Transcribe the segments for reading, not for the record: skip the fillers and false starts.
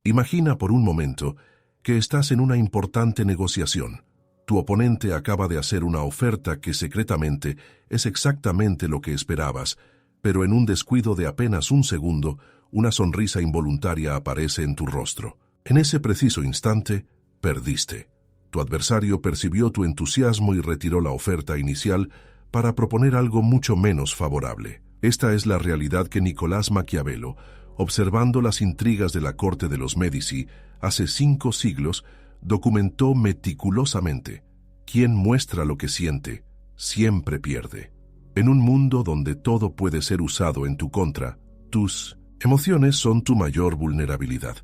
Imagina por un momento que estás en una importante negociación. Tu oponente acaba de hacer una oferta que secretamente es exactamente lo que esperabas, pero en un descuido de apenas un segundo, una sonrisa involuntaria aparece en tu rostro. En ese preciso instante, perdiste. Tu adversario percibió tu entusiasmo y retiró la oferta inicial para proponer algo mucho menos favorable. Esta es la realidad que Nicolás Maquiavelo, observando las intrigas de la corte de los Médici hace 5 siglos, documentó meticulosamente. Quien muestra lo que siente, siempre pierde. En un mundo donde todo puede ser usado en tu contra, tus emociones son tu mayor vulnerabilidad.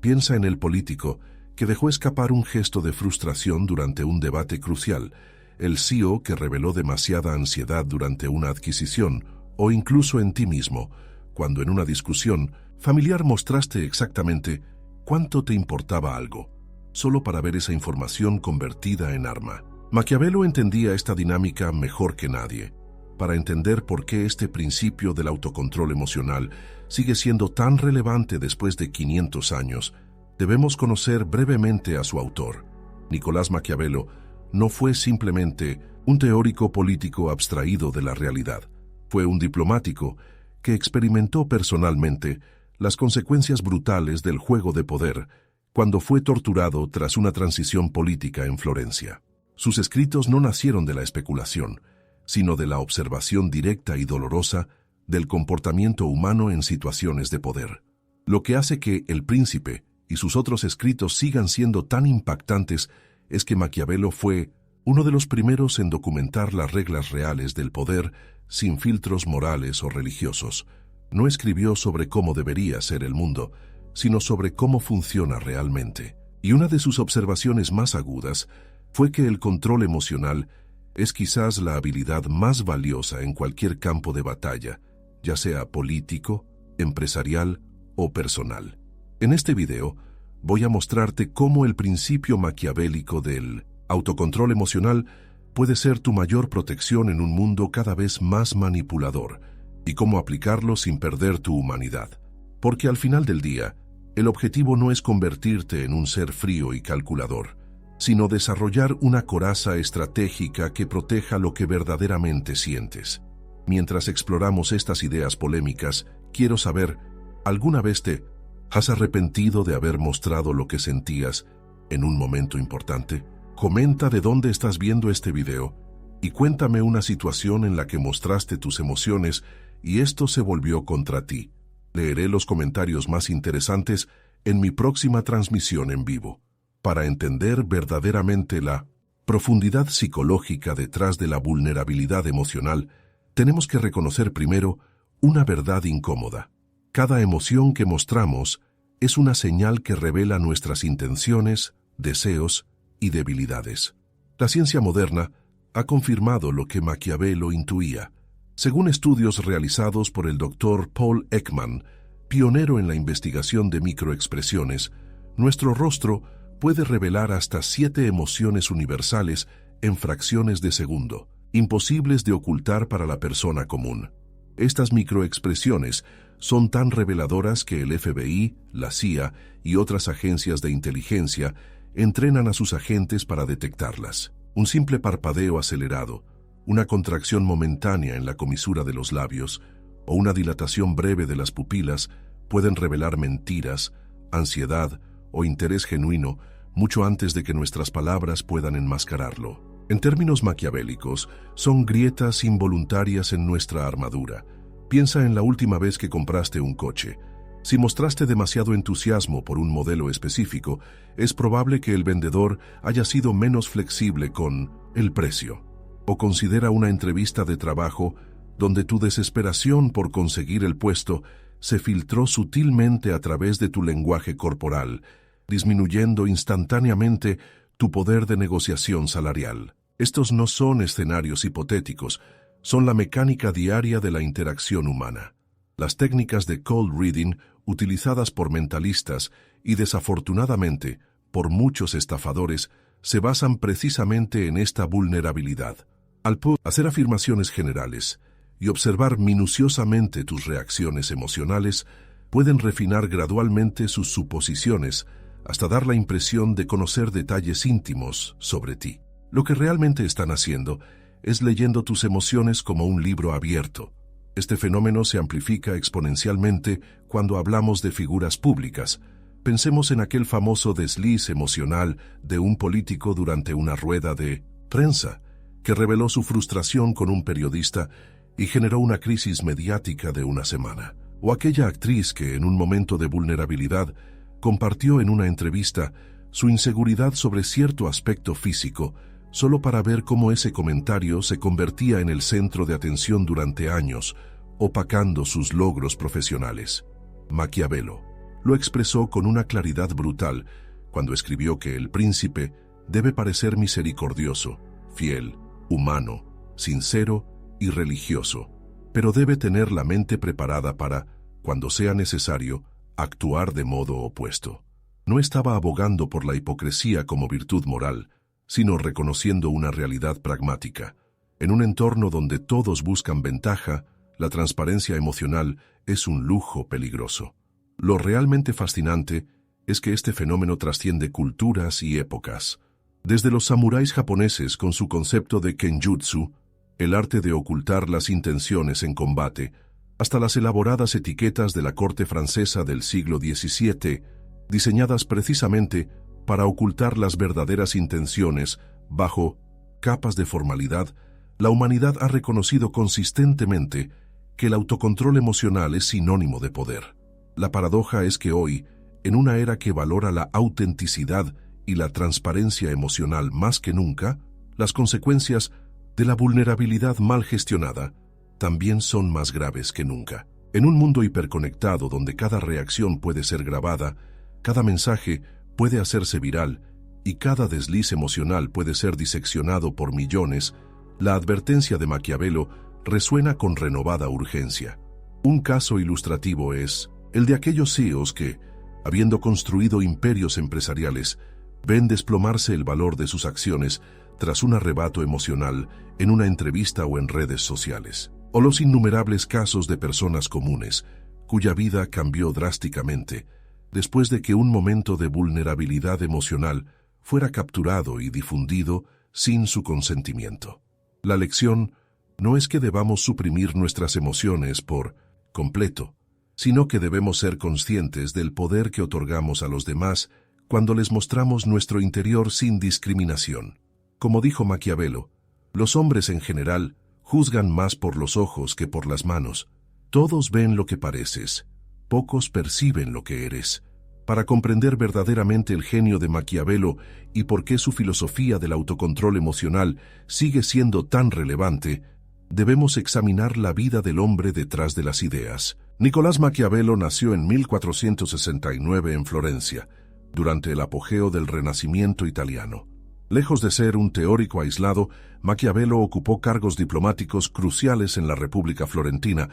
Piensa en el político que dejó escapar un gesto de frustración durante un debate crucial, el CEO que reveló demasiada ansiedad durante una adquisición, o incluso en ti mismo, cuando en una discusión familiar mostraste exactamente cuánto te importaba algo, solo para ver esa información convertida en arma. Maquiavelo entendía esta dinámica mejor que nadie. Para entender por qué este principio del autocontrol emocional sigue siendo tan relevante después de 500 años, debemos conocer brevemente a su autor. Nicolás Maquiavelo no fue simplemente un teórico político abstraído de la realidad. Fue un diplomático que experimentó personalmente las consecuencias brutales del juego de poder cuando fue torturado tras una transición política en Florencia. Sus escritos no nacieron de la especulación, sino de la observación directa y dolorosa del comportamiento humano en situaciones de poder. Lo que hace que El Príncipe y sus otros escritos sigan siendo tan impactantes es que Maquiavelo fue uno de los primeros en documentar las reglas reales del poder sin filtros morales o religiosos. No escribió sobre cómo debería ser el mundo, sino sobre cómo funciona realmente. Y una de sus observaciones más agudas fue que el control emocional es quizás la habilidad más valiosa en cualquier campo de batalla, ya sea político, empresarial o personal. En este video voy a mostrarte cómo el principio maquiavélico del autocontrol emocional puede ser tu mayor protección en un mundo cada vez más manipulador y cómo aplicarlo sin perder tu humanidad. Porque al final del día, el objetivo no es convertirte en un ser frío y calculador, sino desarrollar una coraza estratégica que proteja lo que verdaderamente sientes. Mientras exploramos estas ideas polémicas, quiero saber, ¿alguna vez te has arrepentido de haber mostrado lo que sentías en un momento importante? Comenta de dónde estás viendo este video y cuéntame una situación en la que mostraste tus emociones y esto se volvió contra ti. Leeré los comentarios más interesantes en mi próxima transmisión en vivo. Para entender verdaderamente la profundidad psicológica detrás de la vulnerabilidad emocional, tenemos que reconocer primero una verdad incómoda. Cada emoción que mostramos es una señal que revela nuestras intenciones, deseos y debilidades. La ciencia moderna ha confirmado lo que Maquiavelo intuía. Según estudios realizados por el Dr. Paul Ekman, pionero en la investigación de microexpresiones, nuestro rostro puede revelar hasta 7 emociones universales en fracciones de segundo, imposibles de ocultar para la persona común. Estas microexpresiones son tan reveladoras que el FBI, la CIA y otras agencias de inteligencia entrenan a sus agentes para detectarlas. Un simple parpadeo acelerado, una contracción momentánea en la comisura de los labios o una dilatación breve de las pupilas pueden revelar mentiras, ansiedad o interés genuino mucho antes de que nuestras palabras puedan enmascararlo. En términos maquiavélicos, son grietas involuntarias en nuestra armadura. Piensa en la última vez que compraste un coche. Si mostraste demasiado entusiasmo por un modelo específico, es probable que el vendedor haya sido menos flexible con el precio. O considera una entrevista de trabajo donde tu desesperación por conseguir el puesto se filtró sutilmente a través de tu lenguaje corporal, disminuyendo instantáneamente tu poder de negociación salarial. Estos no son escenarios hipotéticos, son la mecánica diaria de la interacción humana. Las técnicas de cold reading utilizadas por mentalistas y desafortunadamente por muchos estafadores se basan precisamente en esta vulnerabilidad. Al hacer afirmaciones generales y observar minuciosamente tus reacciones emocionales, pueden refinar gradualmente sus suposiciones hasta dar la impresión de conocer detalles íntimos sobre ti. Lo que realmente están haciendo es leyendo tus emociones como un libro abierto. Este fenómeno se amplifica exponencialmente cuando hablamos de figuras públicas. Pensemos en aquel famoso desliz emocional de un político durante una rueda de prensa, que reveló su frustración con un periodista y generó una crisis mediática de una semana. O aquella actriz que, en un momento de vulnerabilidad, compartió en una entrevista su inseguridad sobre cierto aspecto físico, solo para ver cómo ese comentario se convertía en el centro de atención durante años, opacando sus logros profesionales. Maquiavelo lo expresó con una claridad brutal cuando escribió que el príncipe debe parecer misericordioso, fiel, humano, sincero y religioso, pero debe tener la mente preparada para, cuando sea necesario, actuar de modo opuesto. No estaba abogando por la hipocresía como virtud moral, sino reconociendo una realidad pragmática. En un entorno donde todos buscan ventaja, la transparencia emocional es un lujo peligroso. Lo realmente fascinante es que este fenómeno trasciende culturas y épocas. Desde los samuráis japoneses con su concepto de kenjutsu, el arte de ocultar las intenciones en combate, hasta las elaboradas etiquetas de la corte francesa del siglo XVII, diseñadas precisamente para ocultar las verdaderas intenciones bajo capas de formalidad, la humanidad ha reconocido consistentemente que el autocontrol emocional es sinónimo de poder. La paradoja es que hoy, en una era que valora la autenticidad y la transparencia emocional más que nunca, las consecuencias de la vulnerabilidad mal gestionada también son más graves que nunca. En un mundo hiperconectado donde cada reacción puede ser grabada, cada mensaje puede hacerse viral y cada desliz emocional puede ser diseccionado por millones, la advertencia de Maquiavelo resuena con renovada urgencia. Un caso ilustrativo es el de aquellos CEOs que, habiendo construido imperios empresariales, ven desplomarse el valor de sus acciones tras un arrebato emocional en una entrevista o en redes sociales. O los innumerables casos de personas comunes, cuya vida cambió drásticamente después de que un momento de vulnerabilidad emocional fuera capturado y difundido sin su consentimiento. La lección no es que debamos suprimir nuestras emociones por completo, sino que debemos ser conscientes del poder que otorgamos a los demás cuando les mostramos nuestro interior sin discriminación. Como dijo Maquiavelo, los hombres en general juzgan más por los ojos que por las manos. Todos ven lo que pareces, pocos perciben lo que eres. Para comprender verdaderamente el genio de Maquiavelo y por qué su filosofía del autocontrol emocional sigue siendo tan relevante, debemos examinar la vida del hombre detrás de las ideas. Nicolás Maquiavelo nació en 1469 en Florencia, durante el apogeo del Renacimiento italiano. Lejos de ser un teórico aislado, Maquiavelo ocupó cargos diplomáticos cruciales en la República Florentina,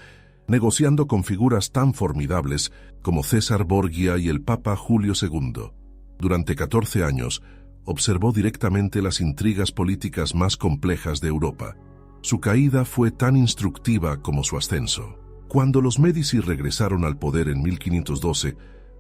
negociando con figuras tan formidables como César Borgia y el Papa Julio II. Durante 14 años, observó directamente las intrigas políticas más complejas de Europa. Su caída fue tan instructiva como su ascenso. Cuando los Médici regresaron al poder en 1512,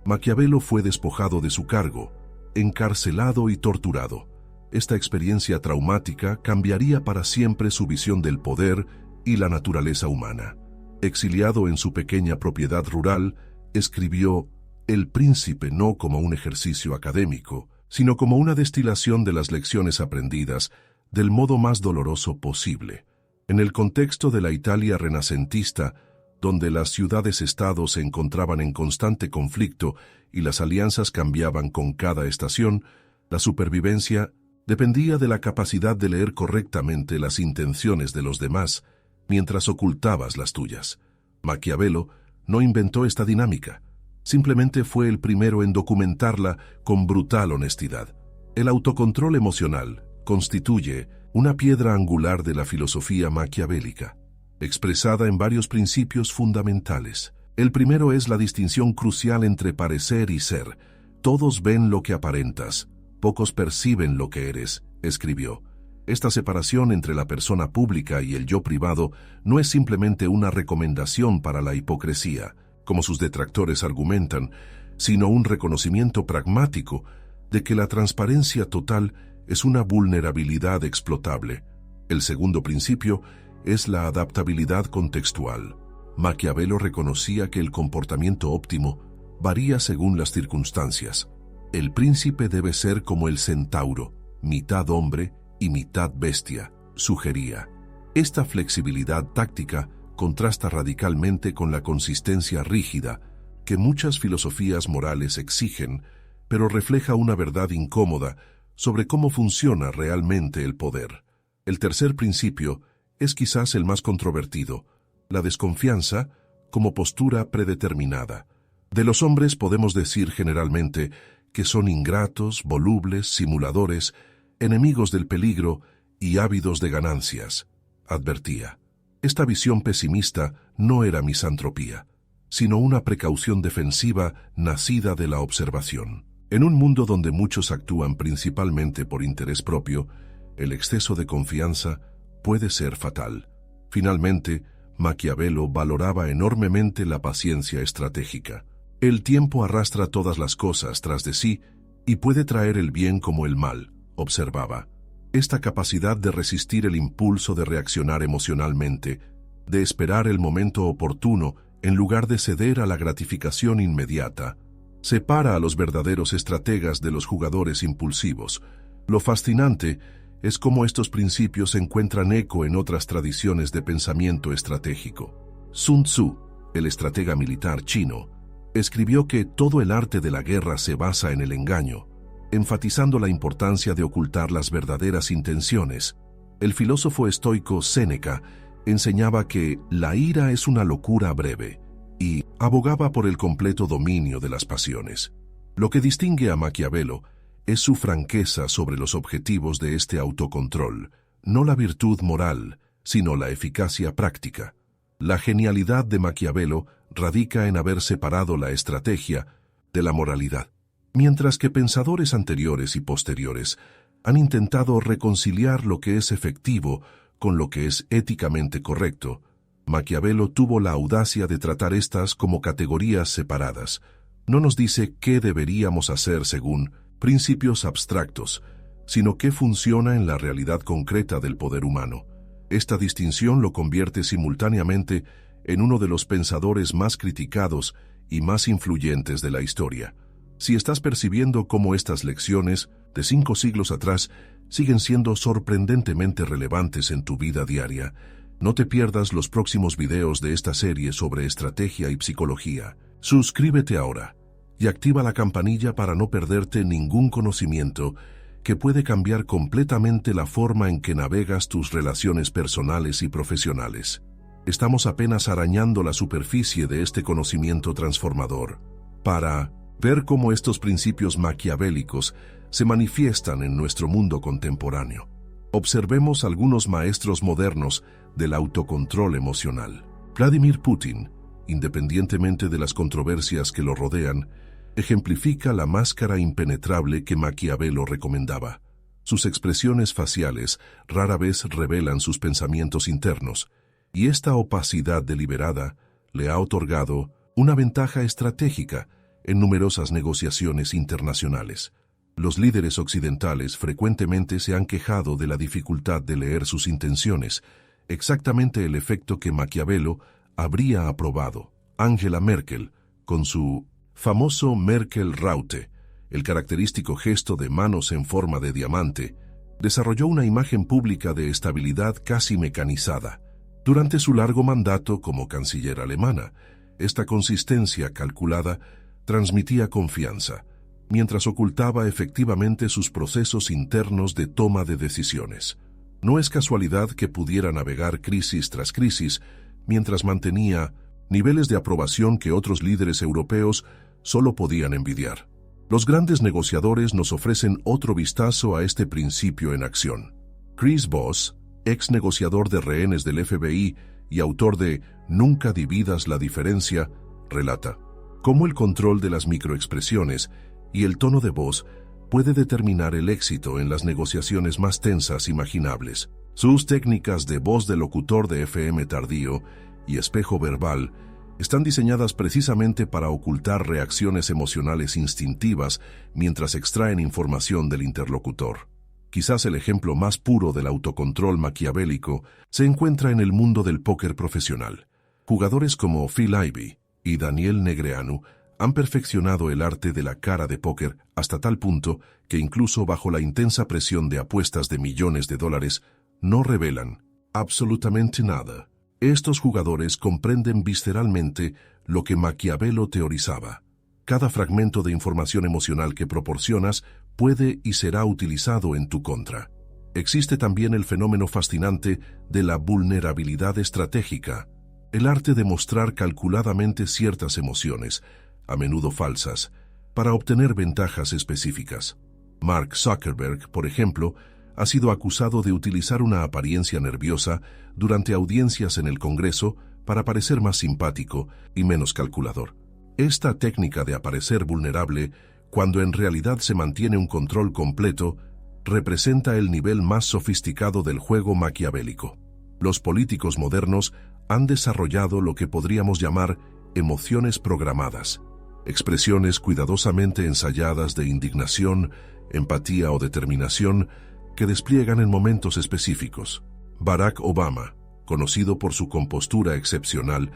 Maquiavelo fue despojado de su cargo, encarcelado y torturado. Esta experiencia traumática cambiaría para siempre su visión del poder y la naturaleza humana. Exiliado en su pequeña propiedad rural, escribió El Príncipe no como un ejercicio académico, sino como una destilación de las lecciones aprendidas del modo más doloroso posible. En el contexto de la Italia renacentista, donde las ciudades-estado se encontraban en constante conflicto y las alianzas cambiaban con cada estación, la supervivencia dependía de la capacidad de leer correctamente las intenciones de los demás mientras ocultabas las tuyas. Maquiavelo no inventó esta dinámica, simplemente fue el primero en documentarla con brutal honestidad. El autocontrol emocional constituye una piedra angular de la filosofía maquiavélica, expresada en varios principios fundamentales. El primero es la distinción crucial entre parecer y ser. Todos ven lo que aparentas, pocos perciben lo que eres, escribió. Esta separación entre la persona pública y el yo privado no es simplemente una recomendación para la hipocresía, como sus detractores argumentan, sino un reconocimiento pragmático de que la transparencia total es una vulnerabilidad explotable. El segundo principio es la adaptabilidad contextual. Maquiavelo reconocía que el comportamiento óptimo varía según las circunstancias. El príncipe debe ser como el centauro, mitad hombre y mitad bestia, sugería. Esta flexibilidad táctica contrasta radicalmente con la consistencia rígida que muchas filosofías morales exigen, pero refleja una verdad incómoda sobre cómo funciona realmente el poder. El tercer principio es quizás el más controvertido, la desconfianza como postura predeterminada. De los hombres podemos decir generalmente que son ingratos, volubles, simuladores, enemigos del peligro y ávidos de ganancias, advertía. Esta visión pesimista no era misantropía, sino una precaución defensiva nacida de la observación. En un mundo donde muchos actúan principalmente por interés propio, el exceso de confianza puede ser fatal. Finalmente, Maquiavelo valoraba enormemente la paciencia estratégica. El tiempo arrastra todas las cosas tras de sí y puede traer el bien como el mal, observaba. Esta capacidad de resistir el impulso de reaccionar emocionalmente, de esperar el momento oportuno en lugar de ceder a la gratificación inmediata, separa a los verdaderos estrategas de los jugadores impulsivos. Lo fascinante es cómo estos principios encuentran eco en otras tradiciones de pensamiento estratégico. Sun Tzu, el estratega militar chino, escribió que todo el arte de la guerra se basa en el engaño, enfatizando la importancia de ocultar las verdaderas intenciones. El filósofo estoico Séneca enseñaba que la ira es una locura breve y abogaba por el completo dominio de las pasiones. Lo que distingue a Maquiavelo es su franqueza sobre los objetivos de este autocontrol, no la virtud moral, sino la eficacia práctica. La genialidad de Maquiavelo radica en haber separado la estrategia de la moralidad, mientras que pensadores anteriores y posteriores han intentado reconciliar lo que es efectivo con lo que es éticamente correcto. Maquiavelo tuvo la audacia de tratar estas como categorías separadas. No nos dice qué deberíamos hacer según principios abstractos, sino qué funciona en la realidad concreta del poder humano. Esta distinción lo convierte simultáneamente en uno de los pensadores más criticados y más influyentes de la historia. Si estás percibiendo cómo estas lecciones de 5 siglos atrás siguen siendo sorprendentemente relevantes en tu vida diaria, no te pierdas los próximos videos de esta serie sobre estrategia y psicología. Suscríbete ahora y activa la campanilla para no perderte ningún conocimiento que puede cambiar completamente la forma en que navegas tus relaciones personales y profesionales. Estamos apenas arañando la superficie de este conocimiento transformador. Para ver cómo estos principios maquiavélicos se manifiestan en nuestro mundo contemporáneo, observemos algunos maestros modernos del autocontrol emocional. Vladimir Putin, independientemente de las controversias que lo rodean, ejemplifica la máscara impenetrable que Maquiavelo recomendaba. Sus expresiones faciales rara vez revelan sus pensamientos internos, y esta opacidad deliberada le ha otorgado una ventaja estratégica en numerosas negociaciones internacionales. Los líderes occidentales frecuentemente se han quejado de la dificultad de leer sus intenciones, exactamente el efecto que Maquiavelo habría aprobado. Angela Merkel, con su famoso Merkel-Raute, el característico gesto de manos en forma de diamante, desarrolló una imagen pública de estabilidad casi mecanizada. Durante su largo mandato como canciller alemana, esta consistencia calculada transmitía confianza, mientras ocultaba efectivamente sus procesos internos de toma de decisiones. No es casualidad que pudiera navegar crisis tras crisis mientras mantenía niveles de aprobación que otros líderes europeos solo podían envidiar. Los grandes negociadores nos ofrecen otro vistazo a este principio en acción. Chris Voss, ex negociador de rehenes del FBI y autor de Nunca dividas la diferencia, relata cómo el control de las microexpresiones y el tono de voz puede determinar el éxito en las negociaciones más tensas imaginables. Sus técnicas de voz de locutor de FM tardío y espejo verbal Están diseñadas precisamente para ocultar reacciones emocionales instintivas mientras extraen información del interlocutor. Quizás el ejemplo más puro del autocontrol maquiavélico se encuentra en el mundo del póker profesional. Jugadores como Phil Ivey y Daniel Negreanu han perfeccionado el arte de la cara de póker hasta tal punto que incluso bajo la intensa presión de apuestas de millones de dólares no revelan absolutamente nada. Estos jugadores comprenden visceralmente lo que Maquiavelo teorizaba. Cada fragmento de información emocional que proporcionas puede y será utilizado en tu contra. Existe también el fenómeno fascinante de la vulnerabilidad estratégica, el arte de mostrar calculadamente ciertas emociones, a menudo falsas, para obtener ventajas específicas. Mark Zuckerberg, por ejemplo, ha sido acusado de utilizar una apariencia nerviosa durante audiencias en el Congreso para parecer más simpático y menos calculador. Esta técnica de aparecer vulnerable, cuando en realidad se mantiene un control completo, representa el nivel más sofisticado del juego maquiavélico. Los políticos modernos han desarrollado lo que podríamos llamar emociones programadas, expresiones cuidadosamente ensayadas de indignación, empatía o determinación que despliegan en momentos específicos. Barack Obama, conocido por su compostura excepcional,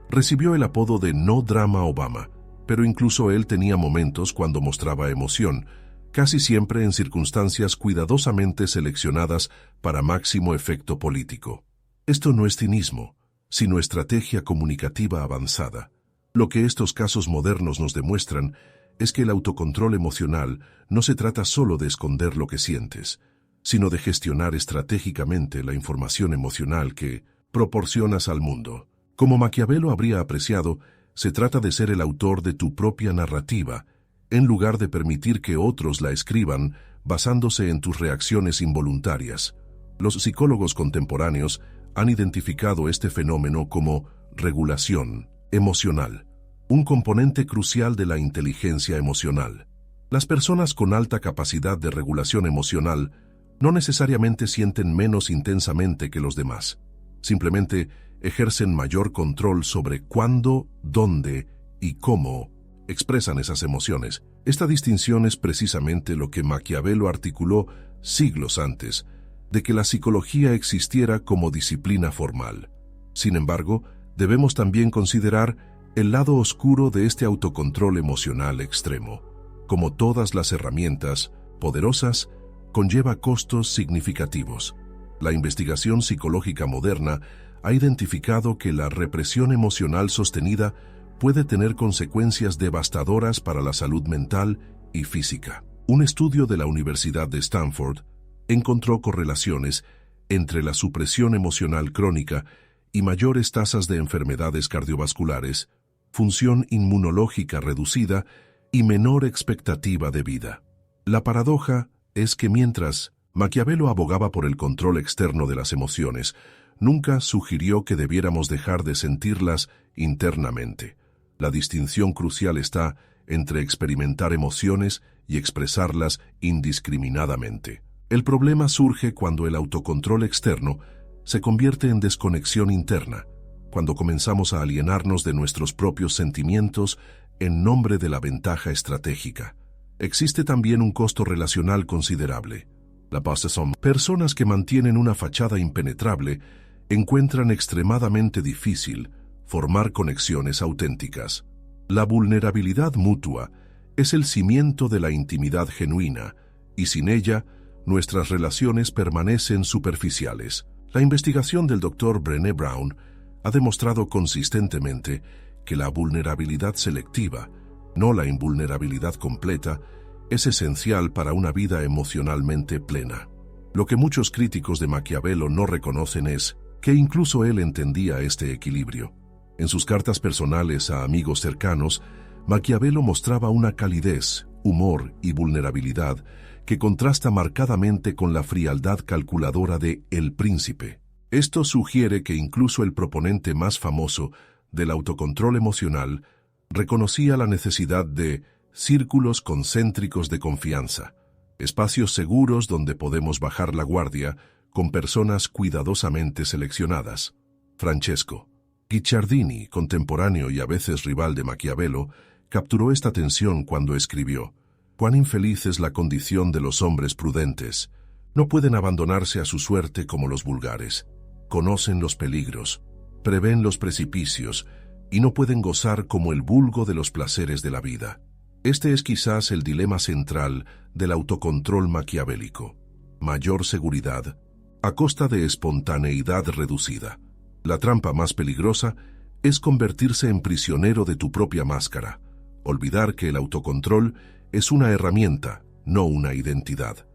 recibió el apodo de No Drama Obama, pero incluso él tenía momentos cuando mostraba emoción, casi siempre en circunstancias cuidadosamente seleccionadas para máximo efecto político. Esto no es cinismo, sino estrategia comunicativa avanzada. Lo que estos casos modernos nos demuestran es que el autocontrol emocional no se trata solo de esconder lo que sientes, sino de gestionar estratégicamente la información emocional que proporcionas al mundo. Como Maquiavelo habría apreciado, se trata de ser el autor de tu propia narrativa, en lugar de permitir que otros la escriban basándose en tus reacciones involuntarias. Los psicólogos contemporáneos han identificado este fenómeno como regulación emocional, un componente crucial de la inteligencia emocional. Las personas con alta capacidad de regulación emocional no necesariamente sienten menos intensamente que los demás. Simplemente ejercen mayor control sobre cuándo, dónde y cómo expresan esas emociones. Esta distinción es precisamente lo que Maquiavelo articuló siglos antes de que la psicología existiera como disciplina formal. Sin embargo, debemos también considerar el lado oscuro de este autocontrol emocional extremo. Como todas las herramientas poderosas, conlleva costos significativos. La investigación psicológica moderna ha identificado que la represión emocional sostenida puede tener consecuencias devastadoras para la salud mental y física. Un estudio de la Universidad de Stanford encontró correlaciones entre la supresión emocional crónica y mayores tasas de enfermedades cardiovasculares, función inmunológica reducida y menor expectativa de vida. La paradoja es que mientras Maquiavelo abogaba por el control externo de las emociones, nunca sugirió que debiéramos dejar de sentirlas internamente. La distinción crucial está entre experimentar emociones y expresarlas indiscriminadamente. El problema surge cuando el autocontrol externo se convierte en desconexión interna, cuando comenzamos a alienarnos de nuestros propios sentimientos en nombre de la ventaja estratégica. Existe también un costo relacional considerable. La base son personas que mantienen una fachada impenetrable, encuentran extremadamente difícil formar conexiones auténticas. La vulnerabilidad mutua es el cimiento de la intimidad genuina, y sin ella, nuestras relaciones permanecen superficiales. La investigación del Dr. Brené Brown ha demostrado consistentemente que la vulnerabilidad selectiva, no la invulnerabilidad completa, es esencial para una vida emocionalmente plena. Lo que muchos críticos de Maquiavelo no reconocen es que incluso él entendía este equilibrio. En sus cartas personales a amigos cercanos, Maquiavelo mostraba una calidez, humor y vulnerabilidad que contrasta marcadamente con la frialdad calculadora de El Príncipe. Esto sugiere que incluso el proponente más famoso del autocontrol emocional reconocía la necesidad de círculos concéntricos de confianza, espacios seguros donde podemos bajar la guardia con personas cuidadosamente seleccionadas. Francesco, Guicciardini, contemporáneo y a veces rival de Maquiavelo, capturó esta tensión cuando escribió: «Cuán infeliz es la condición de los hombres prudentes. No pueden abandonarse a su suerte como los vulgares. Conocen los peligros, prevén los precipicios y no pueden gozar como el vulgo de los placeres de la vida». Este es quizás el dilema central del autocontrol maquiavélico. Mayor seguridad a costa de espontaneidad reducida. La trampa más peligrosa es convertirse en prisionero de tu propia máscara, olvidar que el autocontrol es una herramienta, no una identidad.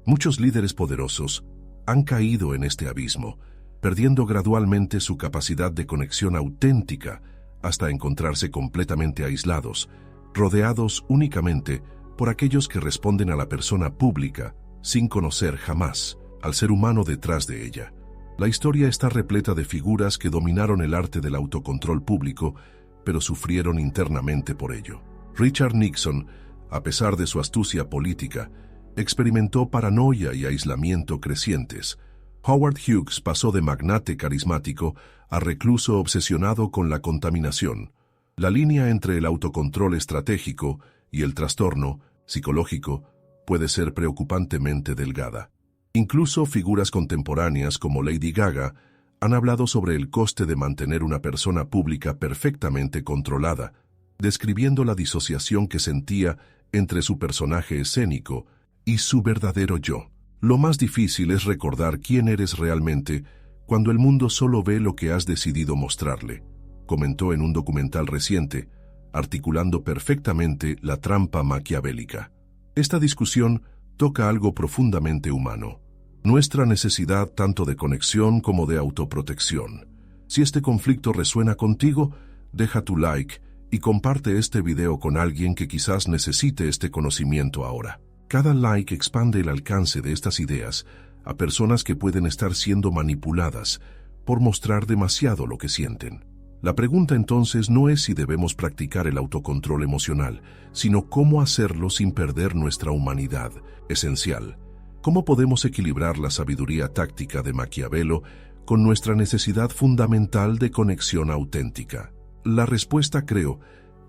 Muchos líderes poderosos han caído en este abismo, perdiendo gradualmente su capacidad de conexión auténtica hasta encontrarse completamente aislados, rodeados únicamente por aquellos que responden a la persona pública, sin conocer jamás al ser humano detrás de ella. La historia está repleta de figuras que dominaron el arte del autocontrol público, pero sufrieron internamente por ello. Richard Nixon, a pesar de su astucia política, experimentó paranoia y aislamiento crecientes. Howard Hughes pasó de magnate carismático a recluso obsesionado con la contaminación. La línea entre el autocontrol estratégico y el trastorno psicológico puede ser preocupantemente delgada. Incluso figuras contemporáneas como Lady Gaga han hablado sobre el coste de mantener una persona pública perfectamente controlada, describiendo la disociación que sentía entre su personaje escénico y su verdadero yo. Lo más difícil es recordar quién eres realmente cuando el mundo solo ve lo que has decidido mostrarle, comentó en un documental reciente, articulando perfectamente la trampa maquiavélica. Esta discusión toca algo profundamente humano, nuestra necesidad tanto de conexión como de autoprotección. Si este conflicto resuena contigo, deja tu like y comparte este video con alguien que quizás necesite este conocimiento ahora. Cada like expande el alcance de estas ideas a personas que pueden estar siendo manipuladas por mostrar demasiado lo que sienten. La pregunta entonces no es si debemos practicar el autocontrol emocional, sino cómo hacerlo sin perder nuestra humanidad esencial. ¿Cómo podemos equilibrar la sabiduría táctica de Maquiavelo con nuestra necesidad fundamental de conexión auténtica? La respuesta, creo,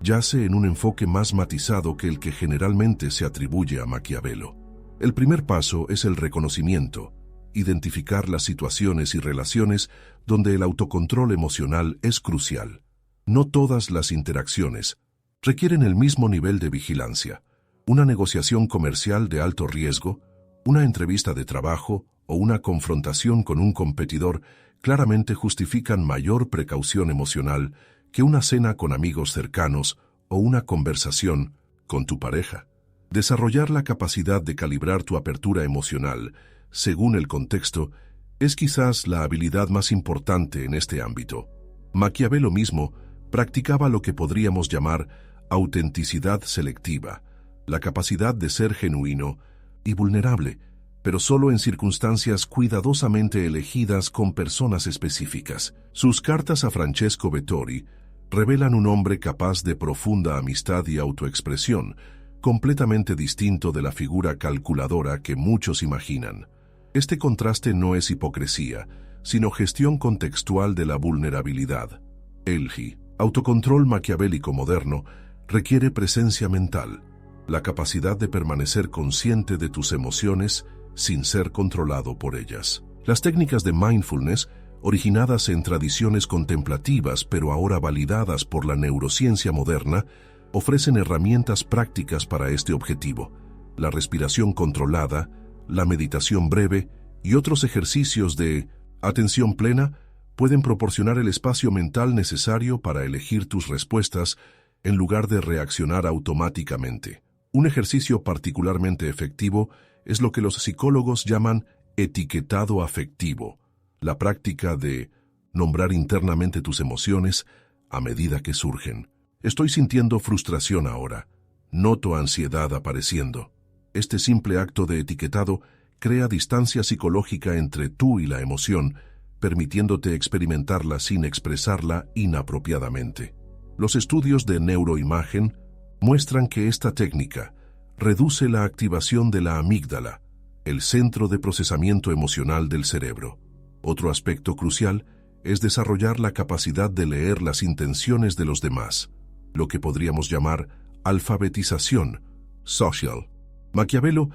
yace en un enfoque más matizado que el que generalmente se atribuye a Maquiavelo. El primer paso es el reconocimiento, identificar las situaciones y relaciones donde el autocontrol emocional es crucial. No todas las interacciones requieren el mismo nivel de vigilancia. Una negociación comercial de alto riesgo, una entrevista de trabajo o una confrontación con un competidor claramente justifican mayor precaución emocional que una cena con amigos cercanos o una conversación con tu pareja. Desarrollar la capacidad de calibrar tu apertura emocional, según el contexto, es quizás la habilidad más importante en este ámbito. Maquiavelo mismo practicaba lo que podríamos llamar autenticidad selectiva, la capacidad de ser genuino y vulnerable, pero solo en circunstancias cuidadosamente elegidas con personas específicas. Sus cartas a Francesco Vettori revelan un hombre capaz de profunda amistad y autoexpresión, completamente distinto de la figura calculadora que muchos imaginan. Este contraste no es hipocresía, sino gestión contextual de la vulnerabilidad. El autocontrol maquiavélico moderno requiere presencia mental, la capacidad de permanecer consciente de tus emociones sin ser controlado por ellas. Las técnicas de mindfulness, originadas en tradiciones contemplativas pero ahora validadas por la neurociencia moderna, ofrecen herramientas prácticas para este objetivo. La respiración controlada, la meditación breve y otros ejercicios de atención plena pueden proporcionar el espacio mental necesario para elegir tus respuestas en lugar de reaccionar automáticamente. Un ejercicio particularmente efectivo es lo que los psicólogos llaman etiquetado afectivo, la práctica de nombrar internamente tus emociones a medida que surgen. Estoy sintiendo frustración ahora. Noto ansiedad apareciendo. Este simple acto de etiquetado crea distancia psicológica entre tú y la emoción, permitiéndote experimentarla sin expresarla inapropiadamente. Los estudios de neuroimagen muestran que esta técnica reduce la activación de la amígdala, el centro de procesamiento emocional del cerebro. Otro aspecto crucial es desarrollar la capacidad de leer las intenciones de los demás, lo que podríamos llamar alfabetización social. Maquiavelo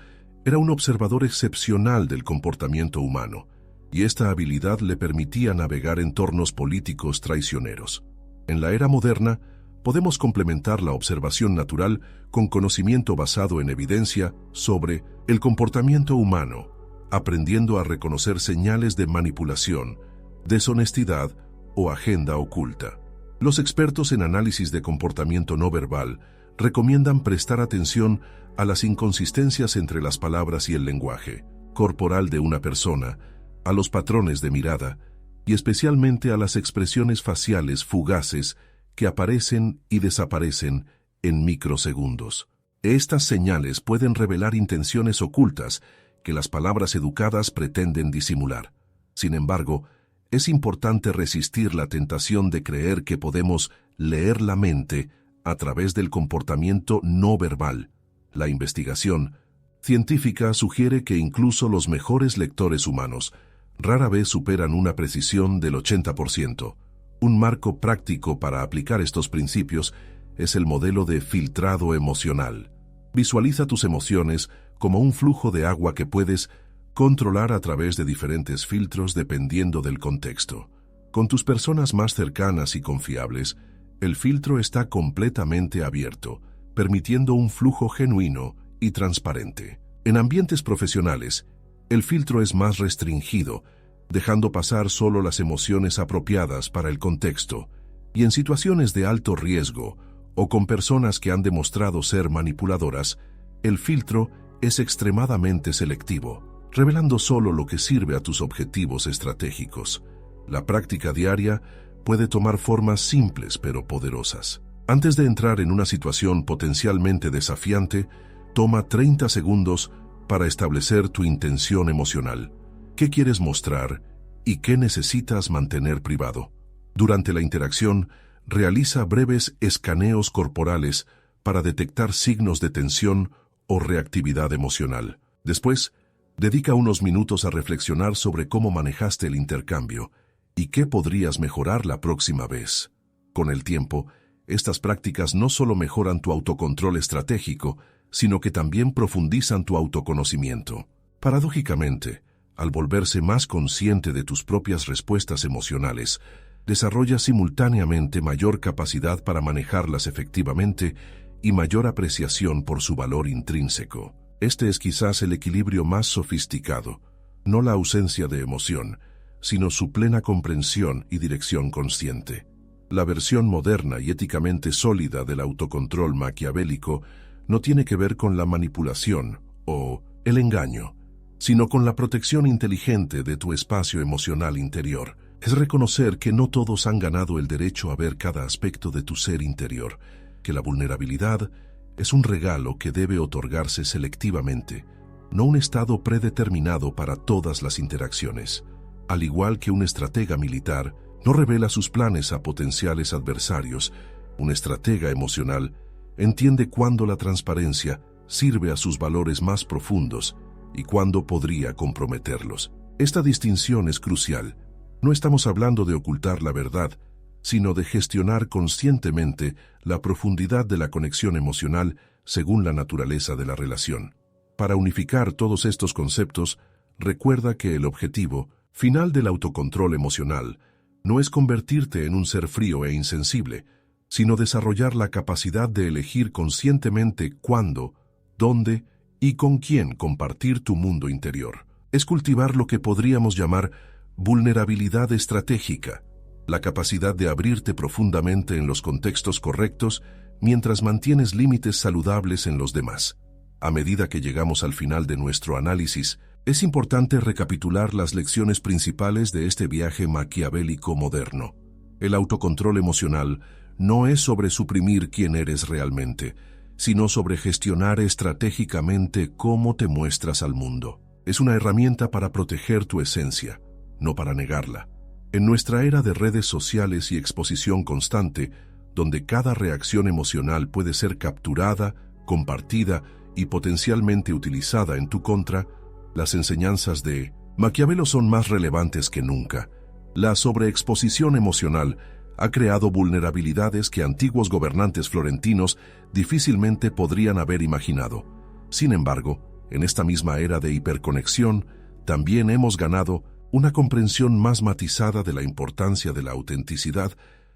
era un observador excepcional del comportamiento humano, y esta habilidad le permitía navegar entornos políticos traicioneros. En la era moderna, podemos complementar la observación natural con conocimiento basado en evidencia sobre el comportamiento humano, aprendiendo a reconocer señales de manipulación, deshonestidad o agenda oculta. Los expertos en análisis de comportamiento no verbal recomiendan prestar atención a las inconsistencias entre las palabras y el lenguaje corporal de una persona, a los patrones de mirada y especialmente a las expresiones faciales fugaces que aparecen y desaparecen en microsegundos. Estas señales pueden revelar intenciones ocultas que las palabras educadas pretenden disimular. Sin embargo, es importante resistir la tentación de creer que podemos leer la mente a través del comportamiento no verbal. La investigación científica sugiere que incluso los mejores lectores humanos rara vez superan una precisión del 80%. Un marco práctico para aplicar estos principios es el modelo de filtrado emocional. Visualiza tus emociones como un flujo de agua que puedes controlar a través de diferentes filtros dependiendo del contexto. Con tus personas más cercanas y confiables, el filtro está completamente abierto, permitiendo un flujo genuino y transparente. En ambientes profesionales, el filtro es más restringido, dejando pasar solo las emociones apropiadas para el contexto, y en situaciones de alto riesgo o con personas que han demostrado ser manipuladoras, el filtro es extremadamente selectivo, revelando solo lo que sirve a tus objetivos estratégicos. La práctica diaria puede tomar formas simples pero poderosas. Antes de entrar en una situación potencialmente desafiante, toma 30 segundos para establecer tu intención emocional. ¿Qué quieres mostrar y qué necesitas mantener privado? Durante la interacción, realiza breves escaneos corporales para detectar signos de tensión o reactividad emocional. Después, dedica unos minutos a reflexionar sobre cómo manejaste el intercambio y qué podrías mejorar la próxima vez. Con el tiempo, estas prácticas no solo mejoran tu autocontrol estratégico, sino que también profundizan tu autoconocimiento. Paradójicamente, al volverse más consciente de tus propias respuestas emocionales, desarrollas simultáneamente mayor capacidad para manejarlas efectivamente y mayor apreciación por su valor intrínseco. Este es quizás el equilibrio más sofisticado, no la ausencia de emoción, sino su plena comprensión y dirección consciente. La versión moderna y éticamente sólida del autocontrol maquiavélico no tiene que ver con la manipulación o el engaño, sino con la protección inteligente de tu espacio emocional interior. Es reconocer que no todos han ganado el derecho a ver cada aspecto de tu ser interior, que la vulnerabilidad es un regalo que debe otorgarse selectivamente, no un estado predeterminado para todas las interacciones. Al igual que un estratega militar no revela sus planes a potenciales adversarios, un estratega emocional entiende cuándo la transparencia sirve a sus valores más profundos y cuándo podría comprometerlos. Esta distinción es crucial. No estamos hablando de ocultar la verdad, sino de gestionar conscientemente la profundidad de la conexión emocional según la naturaleza de la relación. Para unificar todos estos conceptos, recuerda que el objetivo final del autocontrol emocional no es convertirte en un ser frío e insensible, sino desarrollar la capacidad de elegir conscientemente cuándo, dónde y con quién compartir tu mundo interior. Es cultivar lo que podríamos llamar vulnerabilidad estratégica, la capacidad de abrirte profundamente en los contextos correctos mientras mantienes límites saludables en los demás. A medida que llegamos al final de nuestro análisis, es importante recapitular las lecciones principales de este viaje maquiavélico moderno. El autocontrol emocional no es sobre suprimir quién eres realmente, sino sobre gestionar estratégicamente cómo te muestras al mundo. Es una herramienta para proteger tu esencia, no para negarla. En nuestra era de redes sociales y exposición constante, donde cada reacción emocional puede ser capturada, compartida y potencialmente utilizada en tu contra, las enseñanzas de Maquiavelo son más relevantes que nunca. La sobreexposición emocional ha creado vulnerabilidades que antiguos gobernantes florentinos difícilmente podrían haber imaginado. Sin embargo, en esta misma era de hiperconexión, también hemos ganado una comprensión más matizada de la importancia de la autenticidad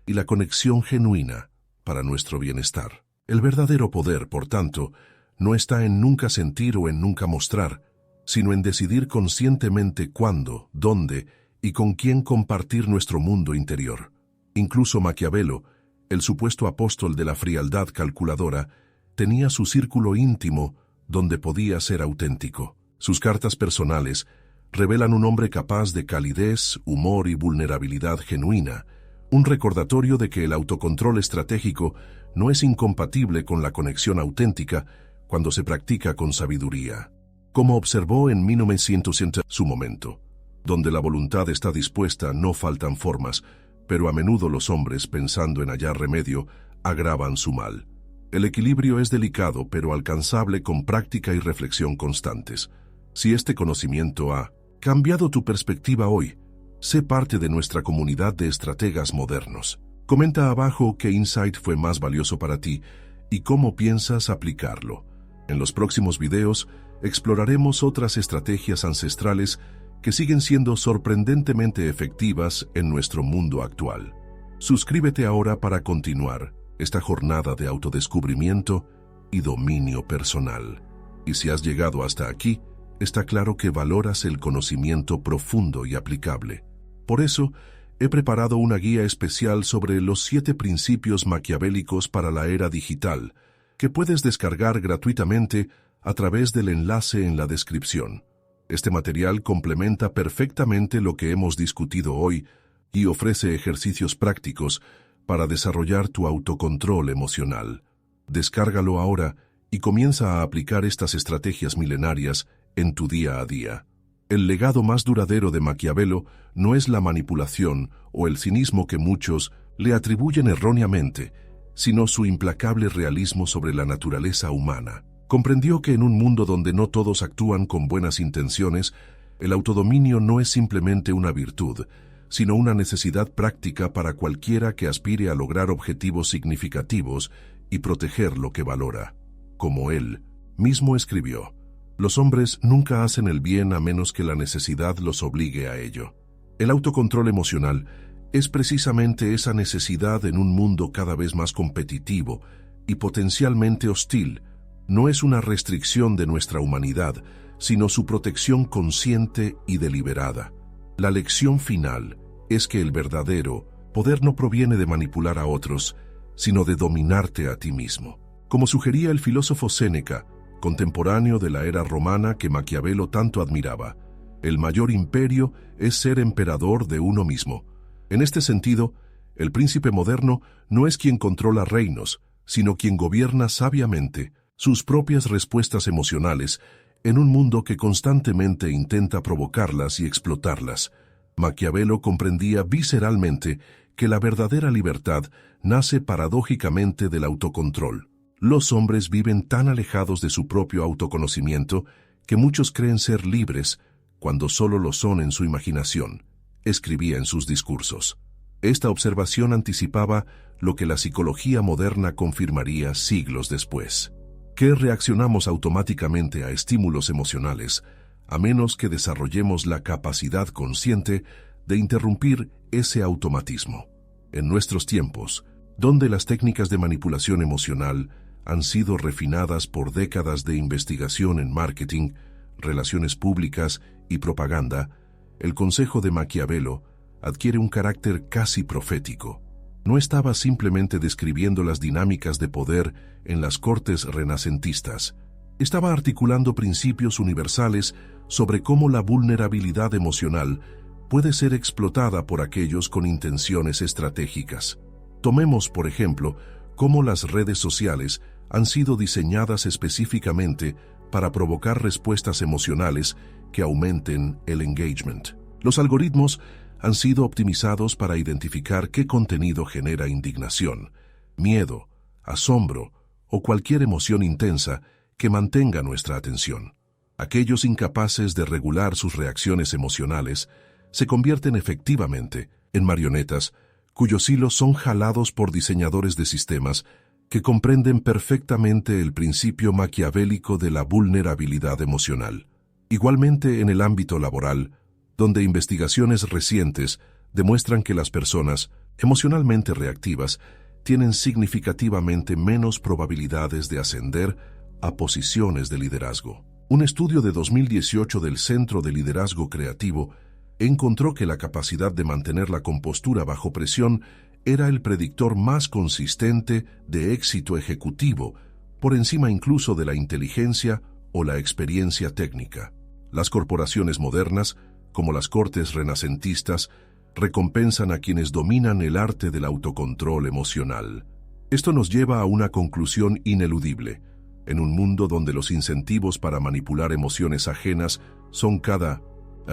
y la conexión genuina para nuestro bienestar. El verdadero poder, por tanto, no está en nunca sentir o en nunca mostrar, sino en decidir conscientemente cuándo, dónde y con quién compartir nuestro mundo interior. Incluso Maquiavelo, el supuesto apóstol de la frialdad calculadora, tenía su círculo íntimo donde podía ser auténtico. Sus cartas personales revelan un hombre capaz de calidez, humor y vulnerabilidad genuina, un recordatorio de que el autocontrol estratégico no es incompatible con la conexión auténtica cuando se practica con sabiduría. Como observó en 1960 su momento, donde la voluntad está dispuesta no faltan formas, pero a menudo los hombres, pensando en hallar remedio, agravan su mal. El equilibrio es delicado, pero alcanzable con práctica y reflexión constantes. Si este conocimiento ha cambiado tu perspectiva hoy, sé parte de nuestra comunidad de estrategas modernos. Comenta abajo qué insight fue más valioso para ti y cómo piensas aplicarlo. En los próximos videos exploraremos otras estrategias ancestrales que siguen siendo sorprendentemente efectivas en nuestro mundo actual. Suscríbete ahora para continuar esta jornada de autodescubrimiento y dominio personal. Y si has llegado hasta aquí, está claro que valoras el conocimiento profundo y aplicable. Por eso, he preparado una guía especial sobre los 7 principios maquiavélicos para la era digital, que puedes descargar gratuitamente a través del enlace en la descripción. Este material complementa perfectamente lo que hemos discutido hoy y ofrece ejercicios prácticos para desarrollar tu autocontrol emocional. Descárgalo ahora y comienza a aplicar estas estrategias milenarias en tu día a día. El legado más duradero de Maquiavelo no es la manipulación o el cinismo que muchos le atribuyen erróneamente, sino su implacable realismo sobre la naturaleza humana. Comprendió que en un mundo donde no todos actúan con buenas intenciones, el autodominio no es simplemente una virtud, sino una necesidad práctica para cualquiera que aspire a lograr objetivos significativos y proteger lo que valora. Como él mismo escribió, los hombres nunca hacen el bien a menos que la necesidad los obligue a ello. El autocontrol emocional es precisamente esa necesidad en un mundo cada vez más competitivo y potencialmente hostil. No es una restricción de nuestra humanidad, sino su protección consciente y deliberada. La lección final es que el verdadero poder no proviene de manipular a otros, sino de dominarte a ti mismo. Como sugería el filósofo Séneca, contemporáneo de la era romana que Maquiavelo tanto admiraba, el mayor imperio es ser emperador de uno mismo. En este sentido, el príncipe moderno no es quien controla reinos, sino quien gobierna sabiamente sus propias respuestas emocionales en un mundo que constantemente intenta provocarlas y explotarlas. Maquiavelo comprendía visceralmente que la verdadera libertad nace paradójicamente del autocontrol. Los hombres viven tan alejados de su propio autoconocimiento que muchos creen ser libres cuando solo lo son en su imaginación, escribía en sus discursos. Esta observación anticipaba lo que la psicología moderna confirmaría siglos después, que reaccionamos automáticamente a estímulos emocionales, a menos que desarrollemos la capacidad consciente de interrumpir ese automatismo. En nuestros tiempos, donde las técnicas de manipulación emocional han sido refinadas por décadas de investigación en marketing, relaciones públicas y propaganda, el consejo de Maquiavelo adquiere un carácter casi profético. No estaba simplemente describiendo las dinámicas de poder en las cortes renacentistas. Estaba articulando principios universales sobre cómo la vulnerabilidad emocional puede ser explotada por aquellos con intenciones estratégicas. Tomemos, por ejemplo, cómo las redes sociales han sido diseñadas específicamente para provocar respuestas emocionales que aumenten el engagement. Los algoritmos han sido optimizados para identificar qué contenido genera indignación, miedo, asombro o cualquier emoción intensa que mantenga nuestra atención. Aquellos incapaces de regular sus reacciones emocionales se convierten efectivamente en marionetas cuyos hilos son jalados por diseñadores de sistemas que comprenden perfectamente el principio maquiavélico de la vulnerabilidad emocional. Igualmente en el ámbito laboral, donde investigaciones recientes demuestran que las personas emocionalmente reactivas tienen significativamente menos probabilidades de ascender a posiciones de liderazgo. Un estudio de 2018 del Centro de Liderazgo Creativo encontró que la capacidad de mantener la compostura bajo presión era el predictor más consistente de éxito ejecutivo, por encima incluso de la inteligencia o la experiencia técnica. Las corporaciones modernas, como las cortes renacentistas, recompensan a quienes dominan el arte del autocontrol emocional. Esto nos lleva a una conclusión ineludible. En un mundo donde los incentivos para manipular emociones ajenas son cada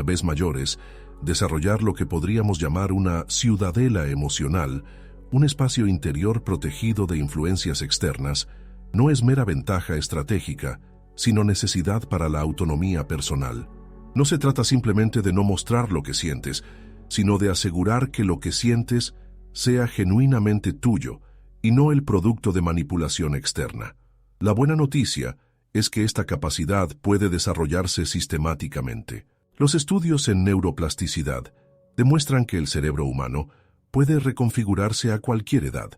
vez mayores, desarrollar lo que podríamos llamar una ciudadela emocional, un espacio interior protegido de influencias externas, no es mera ventaja estratégica, sino necesidad para la autonomía personal. No se trata simplemente de no mostrar lo que sientes, sino de asegurar que lo que sientes sea genuinamente tuyo y no el producto de manipulación externa. La buena noticia es que esta capacidad puede desarrollarse sistemáticamente. Los estudios en neuroplasticidad demuestran que el cerebro humano puede reconfigurarse a cualquier edad.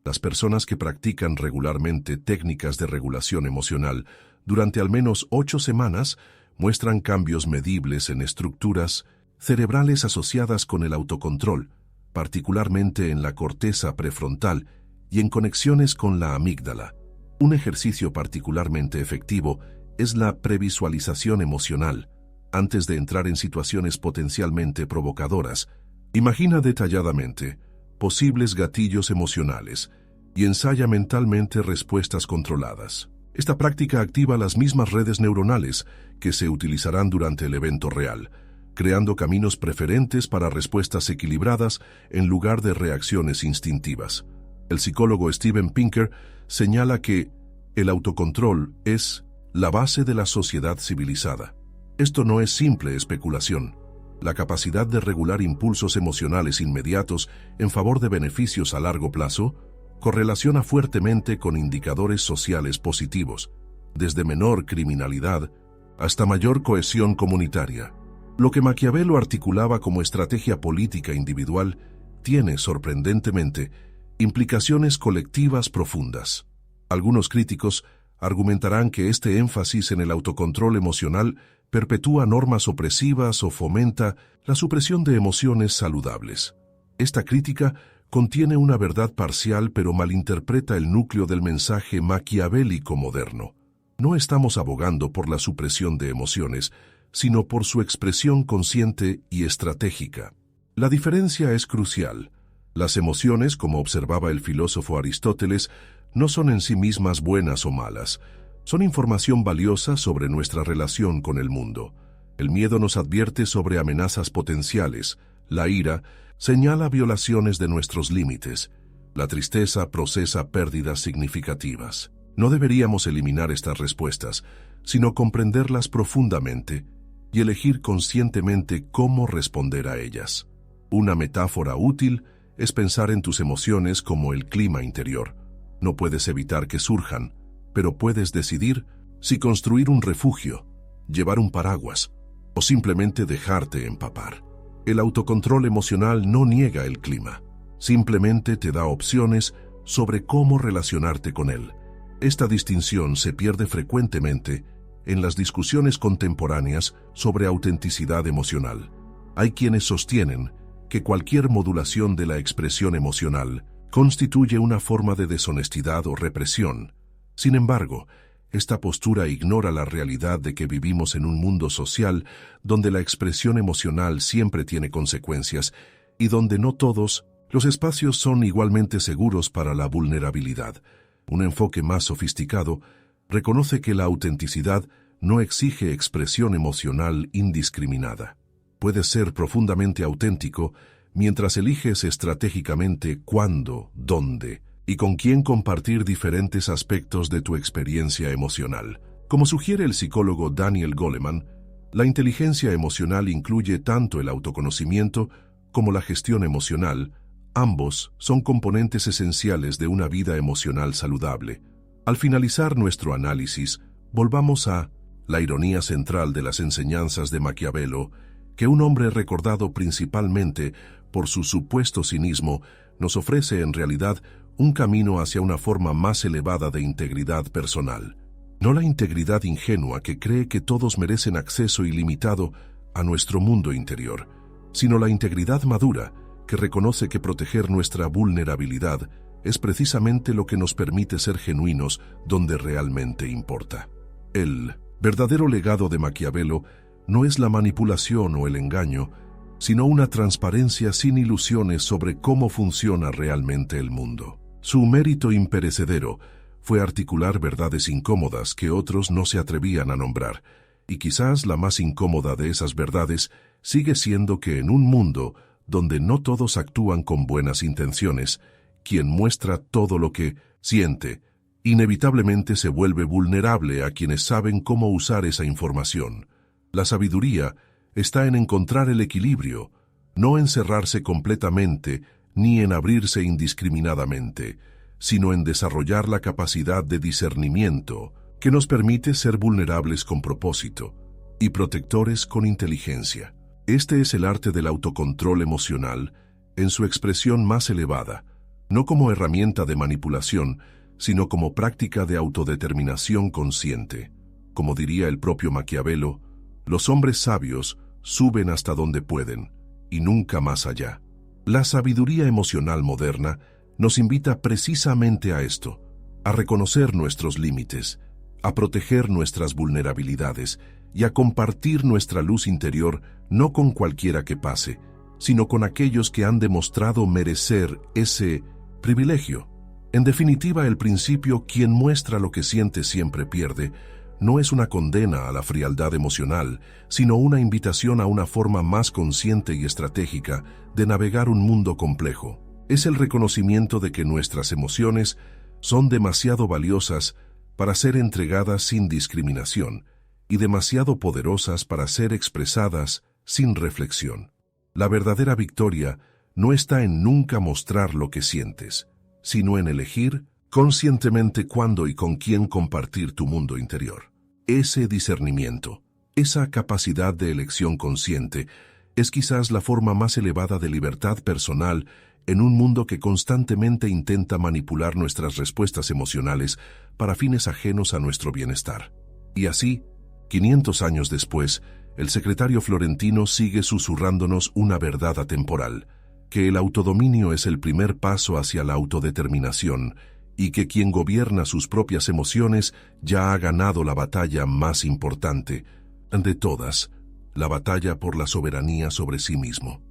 Las personas que practican regularmente técnicas de regulación emocional durante al menos 8 semanas muestran cambios medibles en estructuras cerebrales asociadas con el autocontrol, particularmente en la corteza prefrontal y en conexiones con la amígdala. Un ejercicio particularmente efectivo es la previsualización emocional. Antes de entrar en situaciones potencialmente provocadoras, imagina detalladamente posibles gatillos emocionales y ensaya mentalmente respuestas controladas. Esta práctica activa las mismas redes neuronales que se utilizarán durante el evento real, creando caminos preferentes para respuestas equilibradas en lugar de reacciones instintivas. El psicólogo Steven Pinker señala que el autocontrol es la base de la sociedad civilizada. Esto no es simple especulación. La capacidad de regular impulsos emocionales inmediatos en favor de beneficios a largo plazo correlaciona fuertemente con indicadores sociales positivos, desde menor criminalidad hasta mayor cohesión comunitaria. Lo que Maquiavelo articulaba como estrategia política individual tiene, sorprendentemente, implicaciones colectivas profundas. Algunos críticos argumentarán que este énfasis en el autocontrol emocional perpetúa normas opresivas o fomenta la supresión de emociones saludables. Esta crítica contiene una verdad parcial pero malinterpreta el núcleo del mensaje maquiavélico moderno. No estamos abogando por la supresión de emociones, sino por su expresión consciente y estratégica. La diferencia es crucial. Las emociones, como observaba el filósofo Aristóteles, no son en sí mismas buenas o malas. Son información valiosa sobre nuestra relación con el mundo. El miedo nos advierte sobre amenazas potenciales. La ira señala violaciones de nuestros límites. La tristeza procesa pérdidas significativas. No deberíamos eliminar estas respuestas, sino comprenderlas profundamente y elegir conscientemente cómo responder a ellas. Una metáfora útil es pensar en tus emociones como el clima interior. No puedes evitar que surjan, pero puedes decidir si construir un refugio, llevar un paraguas o simplemente dejarte empapar. El autocontrol emocional no niega el clima, simplemente te da opciones sobre cómo relacionarte con él. Esta distinción se pierde frecuentemente en las discusiones contemporáneas sobre autenticidad emocional. Hay quienes sostienen que cualquier modulación de la expresión emocional constituye una forma de deshonestidad o represión. Sin embargo, esta postura ignora la realidad de que vivimos en un mundo social donde la expresión emocional siempre tiene consecuencias y donde no todos los espacios son igualmente seguros para la vulnerabilidad. Un enfoque más sofisticado reconoce que la autenticidad no exige expresión emocional indiscriminada. Puedes ser profundamente auténtico mientras eliges estratégicamente cuándo, dónde y con quién compartir diferentes aspectos de tu experiencia emocional. Como sugiere el psicólogo Daniel Goleman, La inteligencia emocional incluye tanto el autoconocimiento como la gestión emocional. Ambos son componentes esenciales de una vida emocional saludable. Al finalizar nuestro análisis, volvamos a la ironía central de las enseñanzas de Maquiavelo, que un hombre recordado principalmente por su supuesto cinismo nos ofrece en realidad un camino hacia una forma más elevada de integridad personal. No la integridad ingenua que cree que todos merecen acceso ilimitado a nuestro mundo interior, sino la integridad madura que reconoce que proteger nuestra vulnerabilidad es precisamente lo que nos permite ser genuinos donde realmente importa. El verdadero legado de Maquiavelo no es la manipulación o el engaño, sino una transparencia sin ilusiones sobre cómo funciona realmente el mundo. Su mérito imperecedero fue articular verdades incómodas que otros no se atrevían a nombrar, y quizás la más incómoda de esas verdades sigue siendo que en un mundo donde no todos actúan con buenas intenciones, quien muestra todo lo que siente, inevitablemente se vuelve vulnerable a quienes saben cómo usar esa información. La sabiduría está en encontrar el equilibrio, no en cerrarse completamente ni en abrirse indiscriminadamente, sino en desarrollar la capacidad de discernimiento que nos permite ser vulnerables con propósito y protectores con inteligencia. Este es el arte del autocontrol emocional en su expresión más elevada, no como herramienta de manipulación, sino como práctica de autodeterminación consciente. Como diría el propio Maquiavelo, los hombres sabios suben hasta donde pueden y nunca más allá. La sabiduría emocional moderna nos invita precisamente a esto, a reconocer nuestros límites, a proteger nuestras vulnerabilidades y a compartir nuestra luz interior no con cualquiera que pase, sino con aquellos que han demostrado merecer ese privilegio. En definitiva, el principio "quien muestra lo que siente siempre pierde" no es una condena a la frialdad emocional, sino una invitación a una forma más consciente y estratégica de navegar un mundo complejo. Es el reconocimiento de que nuestras emociones son demasiado valiosas para ser entregadas sin discriminación y demasiado poderosas para ser expresadas sin reflexión. La verdadera victoria no está en nunca mostrar lo que sientes, sino en elegir conscientemente cuándo y con quién compartir tu mundo interior. Ese discernimiento, esa capacidad de elección consciente, es quizás la forma más elevada de libertad personal en un mundo que constantemente intenta manipular nuestras respuestas emocionales para fines ajenos a nuestro bienestar. Y así, 500 años después, el secretario florentino sigue susurrándonos una verdad atemporal, que el autodominio es el primer paso hacia la autodeterminación y que quien gobierna sus propias emociones ya ha ganado la batalla más importante de todas, la batalla por la soberanía sobre sí mismo.